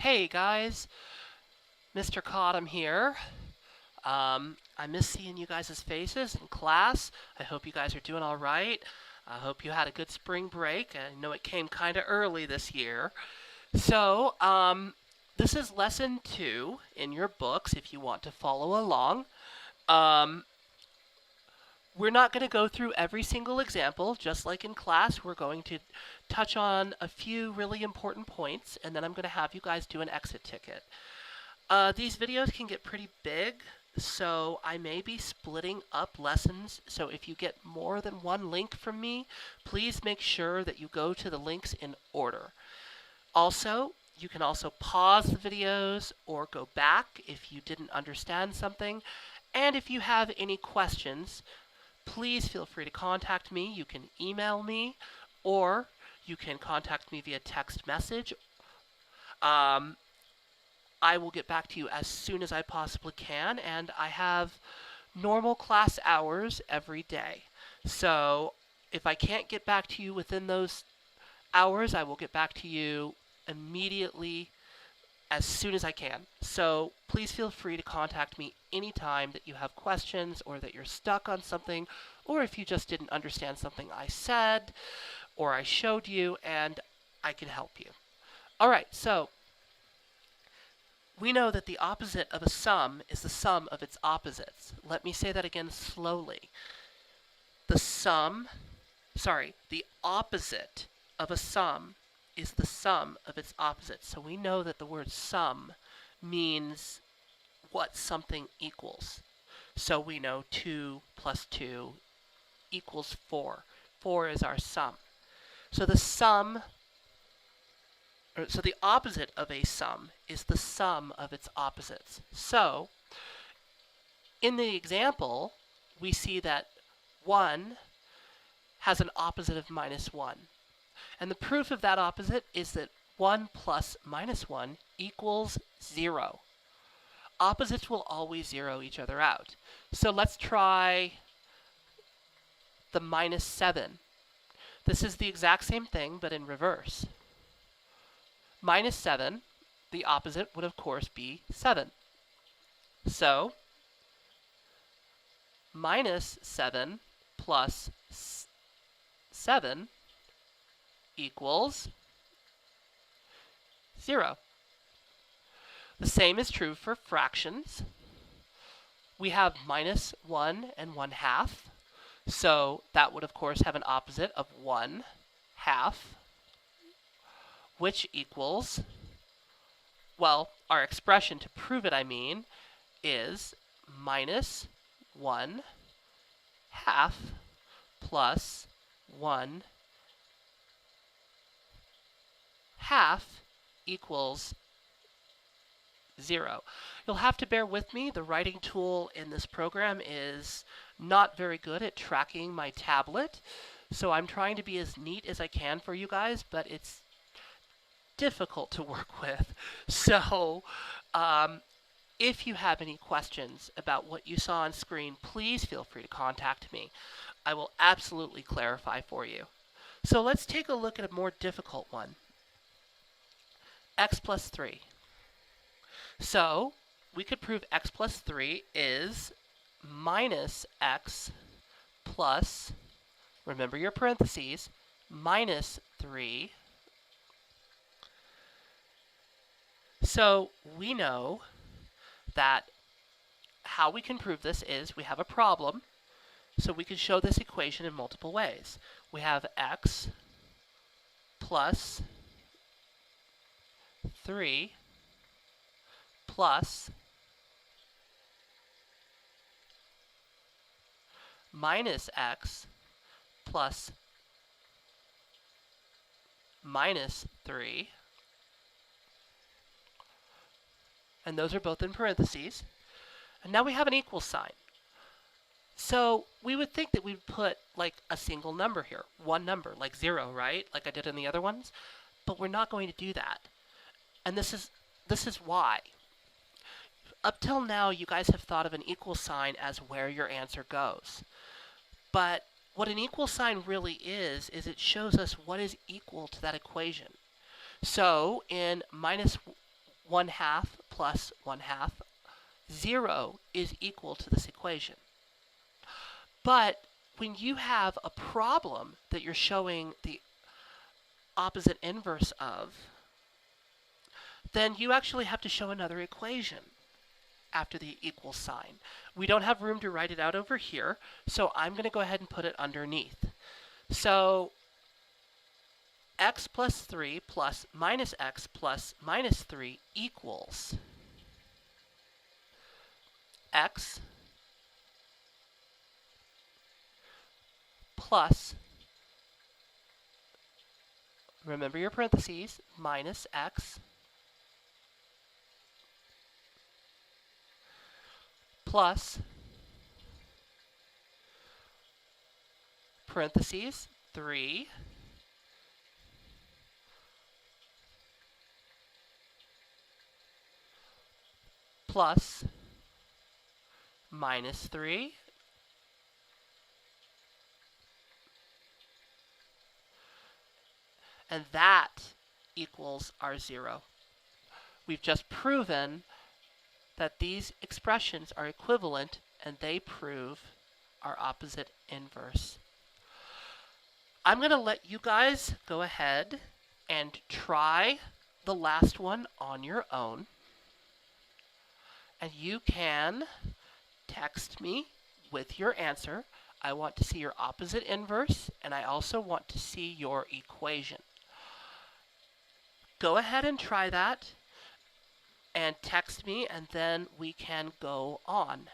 Hey guys, Mr. Cottom here. I miss seeing you guys' faces in class. I hope you guys are doing all right. I hope you had a good spring break. I know it came kind of early this year. So, this is lesson 2 in your books if you want to follow along. Um, we're not going to go through every single example, just like in class. We're going to touch on a few really important points, and then I'm going to have you guys do an exit ticket. These videos can get pretty big, so I may be splitting up lessons. So if you get more than one link from me, please make sure that you go to the links in order. Also, you can also pause the videos or go back if you didn't understand something. And if you have any questions, please feel free to contact me. You can email me or you can contact me via text message. I will get back to you as soon as I possibly can, and I have normal class hours every day. So if I can't get back to you within those hours, I will get back to you immediately as soon as I can. So please feel free to contact me anytime that you have questions or that you're stuck on something, or if you just didn't understand something I said or I showed you, and I can help you. All right, so we know that the opposite of a sum is the sum of its opposites. Let me say that again slowly. The opposite of a sum is the sum of its opposites. So we know that the word sum means what something equals. So we know 2 plus 2 equals 4. 4 is our sum. So the opposite of a sum is the sum of its opposites. So, in the example, we see that 1 has an opposite of -1. And the proof of that opposite is that 1 plus -1 equals 0. Opposites will always zero each other out. So let's try the -7. This is the exact same thing, but in reverse. -7, the opposite would of course be 7. So, -7 plus 7 equals 0. The same is true for fractions. We have -1 and 1/2. So that would of course have an opposite of 1/2, which equals, well, our expression to prove it, is -1/2 plus 1/2 equals 0. You'll have to bear with me. The writing tool in this program is not very good at tracking my tablet. So I'm trying to be as neat as I can for you guys, but it's difficult to work with. So if you have any questions about what you saw on screen, please feel free to contact me. I will absolutely clarify for you. So let's take a look at a more difficult one. X plus 3. So we could prove x plus 3 is minus x plus, remember your parentheses, minus 3. So we know that how we can prove this is we have a problem. So we can show this equation in multiple ways. We have x plus 3 plus minus x plus minus 3. And those are both in parentheses. And now we have an equal sign. So we would think that we'd put like a single number here, one number, like 0, right? Like I did in the other ones. But we're not going to do that. And this is why. Up till now, you guys have thought of an equal sign as where your answer goes. But what an equal sign really is it shows us what is equal to that equation. So in 1/2 plus 1/2. 0 is equal to this equation. But when you have a problem that you're showing the opposite inverse of, then you actually have to show another equation after the equal sign. We don't have room to write it out over here, so I'm going to go ahead and put it underneath. So x plus 3 plus minus x plus minus 3 equals x plus, remember your parentheses, minus x plus parentheses 3 plus minus 3 and that equals our 0. We've just proven that these expressions are equivalent and they prove our opposite inverse. I'm going to let you guys go ahead and try the last one on your own. And you can text me with your answer. I want to see your opposite inverse, and I also want to see your equation. Go ahead and try that and text me, and then we can go on.